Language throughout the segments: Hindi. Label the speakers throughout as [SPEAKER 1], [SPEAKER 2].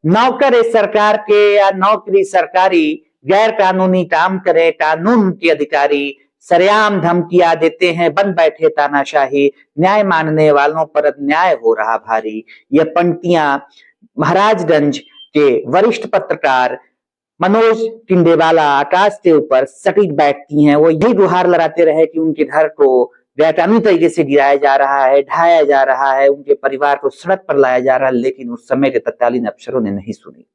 [SPEAKER 1] नौकर इस सरकार के या नौकरी सरकारी, गैर कानूनी काम करे कानून के अधिकारी, सरेआम धमकियां देते हैं, बन बैठे तानाशाही, न्याय मानने वालों पर अन्याय हो रहा भारी। यह पंक्तियां महाराजगंज के वरिष्ठ पत्रकार मनोज टिंडेवाला आकाश के ऊपर सटीक बैठती हैं। वो यही गुहार लगाते रहे कि उनके घर को गैरकानूनी तरीके से गिराया जा रहा है, ढाया जा रहा है, उनके परिवार को सड़क पर लाया जा रहा है, लेकिन उस समय के तत्कालीन अफसरों ने नहीं सुनी।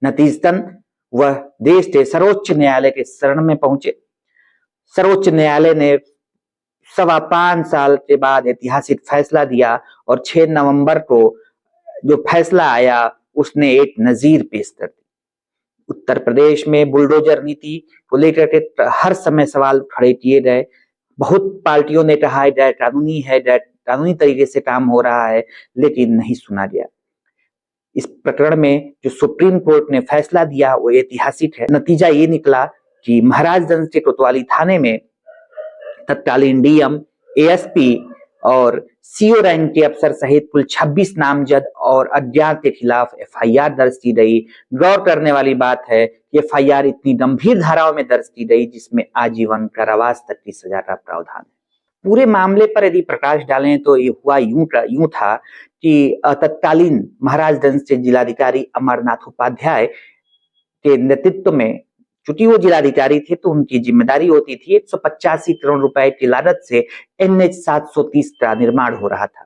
[SPEAKER 1] नतीजतन वह देश के सर्वोच्च न्यायालय के शरण में पहुंचे। सर्वोच्च न्यायालय ने 5.25 साल के बाद ऐतिहासिक फैसला दिया और 6 नवंबर को जो फैसला आया उसने एक नजीर पेश कर दी। उत्तर प्रदेश में बुलडोजर नीति को लेकर के हर समय सवाल खड़े किए गए। बहुत पार्टियों ने कहा है कानूनी तरीके से काम हो रहा है, लेकिन नहीं सुना गया। इस प्रकरण में जो सुप्रीम कोर्ट ने फैसला दिया वो ऐतिहासिक है। नतीजा ये निकला कि महाराजगंज के कोतवाली थाने में तत्कालीन डीएम, एएसपी और सीओ रैंक के अफसर सहित कुल 26 नामजद और अज्ञात के खिलाफ एफआईआर दर्ज की गई। गौर करने वाली बात है कि एफआईआर इतनी गंभीर धाराओं में दर्ज की गई जिसमें आजीवन कारावास तक की सजा का प्रावधान है। पूरे मामले पर यदि प्रकाश डालें तो ये हुआ यूं था कि तत्कालीन महाराजगंज के जिलाधिकारी अमरनाथ उपाध्याय के नेतृत्व में, चूंकि वो जिलाधिकारी थे तो उनकी जिम्मेदारी होती थी, 185 करोड़ रुपए की लागत से NH 730 का निर्माण हो रहा था।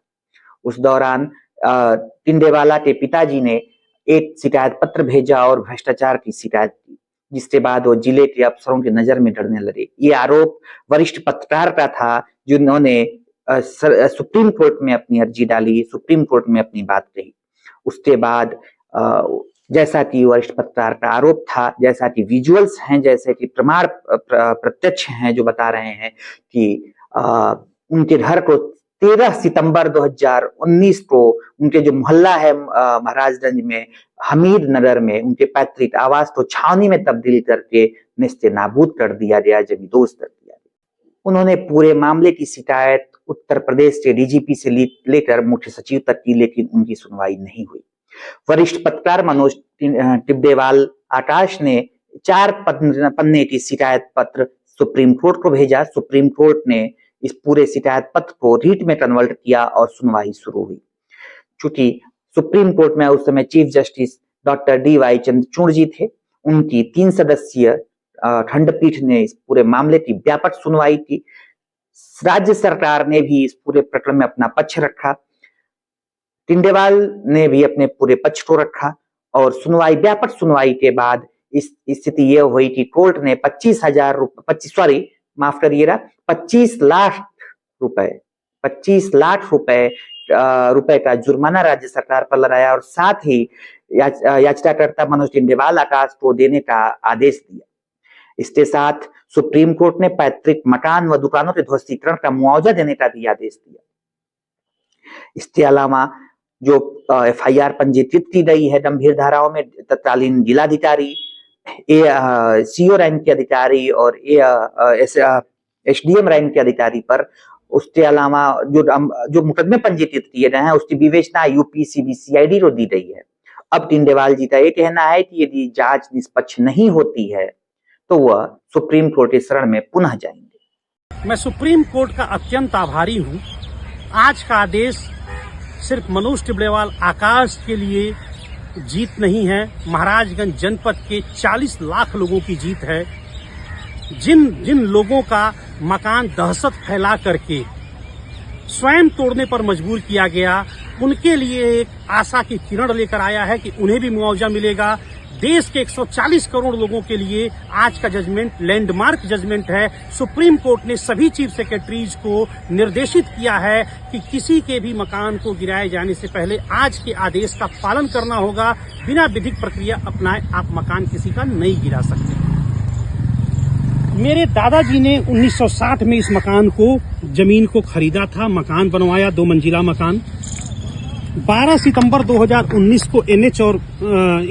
[SPEAKER 1] उस दौरान टिंडेवाला के पिताजी ने एक शिकायत पत्र भेजा और भ्रष्टाचार की शिकायत की, जिसके बाद वो जिले के अफसरों की नजर में डरने लगे। ये आरोप वरिष्ठ पत्रकार का था, जिन्होंने सुप्रीम कोर्ट में अपनी अर्जी डाली, सुप्रीम कोर्ट में अपनी बात कही। उसके बाद जैसा कि वरिष्ठ पत्रकार का आरोप था, जैसा कि विजुअल्स हैं, जैसे कि प्रमाण प्रत्यक्ष हैं जो बता रहे हैं कि उनके घर को 13 सितंबर 2019 को उनके जो मोहल्ला है महाराजगंज में हमीद नगर में, उनके पैतृक आवास को छावनी में तब्दील करके निस्ते नाबूद कर दिया गया, जमींदोज कर दिया गया। उन्होंने पूरे मामले की शिकायत उत्तर प्रदेश के डीजीपी से लेकर मुख्य सचिव तक की, लेकिन उनकी सुनवाई नहीं हुई। वरिष्ठ पत्रकार मनोज टिंडेवाल आकाश ने 4 पन्ने की शिकायत पत्र सुप्रीम कोर्ट को भेजा। सुप्रीम कोर्ट ने इस पूरे शिकायत पत्र को रीट में कन्वर्ट किया और सुनवाई शुरू हुई। चूंकि सुप्रीम कोर्ट में उस समय chief justice doctor DY Chandrachud ji थे, उनकी 3 सदस्यीय खंडपीठ ने इस पूरे मामले की व्यापक सुनवाई की। राज्य सरकार ने भी इस पूरे प्रकरण में अपना पक्ष रखा, टिंडेवाल ने भी अपने पूरे पक्ष को रखा और व्यापक सुनवाई के बाद इस स्थिति यह हुई कि कोर्ट ने 25 लाख रुपए का जुर्माना राज्य सरकार पर लगाया और साथ ही याचिकाकर्ता मनोज टिंडेवाल आकाश को देने का आदेश दिया। इसके साथ सुप्रीम कोर्ट ने पैतृक मकान व दुकानों के ध्वस्तीकरण का मुआवजा देने का भी आदेश दिया। इसके अलावा जो एफआईआर पंजीकृत की गई है गंभीर धाराओं में, तत्कालीन जिलाधिकारी, सीओ रैंक के अधिकारी और SDM रैंक के अधिकारी पर, उसके अलावा जो मुकदमे पंजीकृत किए गए हैं उसकी विवेचना यूपी CBCID को दी गई है। अब टिंडेवाल जी का ये कहना है कि यदि जांच निष्पक्ष नहीं होती है तो वह सुप्रीम कोर्ट के शरण में पुनः जाएंगे।
[SPEAKER 2] मैं सुप्रीम कोर्ट का अत्यंत आभारी हूं। आज का आदेश सिर्फ मनोज टिंडेवाल आकाश के लिए जीत नहीं है, महाराजगंज जनपद के 40 लाख लोगों की जीत है। जिन लोगों का मकान दहशत फैला करके स्वयं तोड़ने पर मजबूर किया गया, उनके लिए एक आशा की किरण लेकर आया है कि उन्हें भी मुआवजा मिलेगा। देश के 140 करोड़ लोगों के लिए आज का जजमेंट लैंडमार्क जजमेंट है। सुप्रीम कोर्ट ने सभी चीफ सेक्रेटरीज को निर्देशित किया है कि किसी के भी मकान को गिराए जाने से पहले आज के आदेश का पालन करना होगा। बिना विधिक प्रक्रिया अपनाए आप मकान किसी का नहीं गिरा सकते। मेरे दादाजी ने 1960 में इस जमीन को खरीदा था, मकान बनवाया, 2 मंजिला मकान। 12 सितंबर 2019 को NH और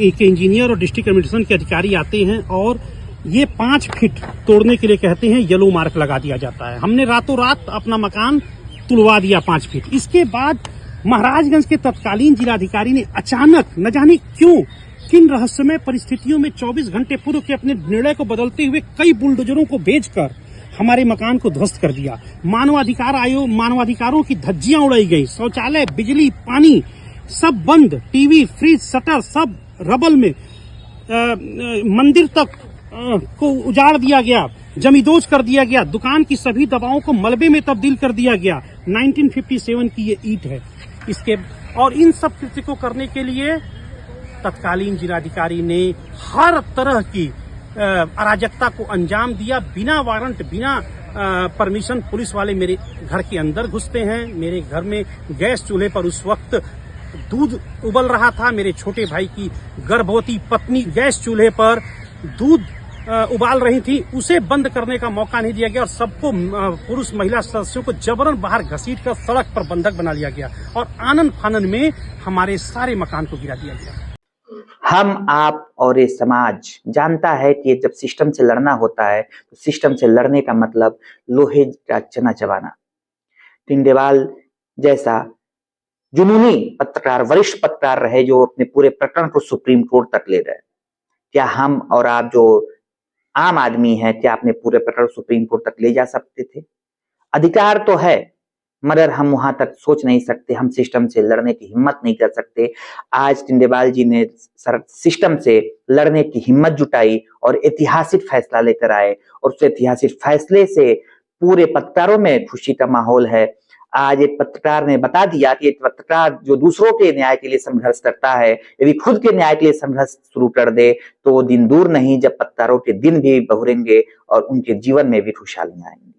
[SPEAKER 2] एक इंजीनियर और डिस्ट्रिक्ट एडमिनिस्ट्रेशन के अधिकारी आते हैं और ये 5 फीट तोड़ने के लिए कहते हैं, येलो मार्क लगा दिया जाता है। हमने रातों रात अपना मकान तुड़वा दिया 5 फीट। इसके बाद महाराजगंज के तत्कालीन जिलाधिकारी ने अचानक न जाने क्यों, किन रहस्यमय परिस्थितियों में 24 घंटे पूर्व के अपने निर्णय को बदलते हुए कई बुलडोजरों को भेजकर हमारे मकान को ध्वस्त कर दिया। मानवाधिकार आयोग, मानवाधिकारों की धज्जियां उड़ाई गई, शौचालय, बिजली, पानी सब बंद, टीवी, फ्रिज, शटर सब रबल में, मंदिर तक को उजाड़ दिया गया, जमींदोज कर दिया गया, दुकान की सभी दवाओं को मलबे में तब्दील कर दिया गया। 1957 की ये ईंट है इसके। और इन सब कृत्य को करने के लिए तत्कालीन जिलाधिकारी ने हर तरह की अराजकता को अंजाम दिया। बिना वारंट, बिना परमिशन पुलिस वाले मेरे घर के अंदर घुसते हैं। मेरे घर में गैस चूल्हे पर उस वक्त दूध उबल रहा था। मेरे छोटे भाई की गर्भवती पत्नी गैस चूल्हे पर दूध उबाल रही थी, उसे बंद करने का मौका नहीं दिया गया और सबको, पुरुष महिला सदस्यों को जबरन बाहर घसीट कर सड़क पर बंधक बना लिया गया और आनन फानन में हमारे सारे मकान को गिरा दिया गया।
[SPEAKER 1] हम, आप और ये समाज जानता है कि जब सिस्टम से लड़ना होता है तो सिस्टम से लड़ने का मतलब लोहे का चना चबाना। टिंडेवाल जैसा जुनूनी पत्रकार, वरिष्ठ पत्रकार रहे जो अपने पूरे प्रकरण को सुप्रीम कोर्ट तक ले गए। क्या हम और आप जो आम आदमी है, क्या अपने पूरे प्रकरण सुप्रीम कोर्ट तक ले जा सकते थे? अधिकार तो है, मगर हम वहां तक सोच नहीं सकते, हम सिस्टम से लड़ने की हिम्मत नहीं कर सकते। आज टिंडेवाल जी ने सिस्टम से लड़ने की हिम्मत जुटाई और ऐतिहासिक फैसला लेकर आए और उस ऐतिहासिक फैसले से पूरे पत्रकारों में खुशी का माहौल है। आज एक पत्रकार ने बता दिया कि एक पत्रकार जो दूसरों के न्याय के लिए संघर्ष करता है, यदि खुद के न्याय के लिए संघर्ष शुरू कर दे तो वो दिन दूर नहीं जब पत्रकारों के दिन भी बहुरेंगे और उनके जीवन में भी खुशहालियां आएंगी।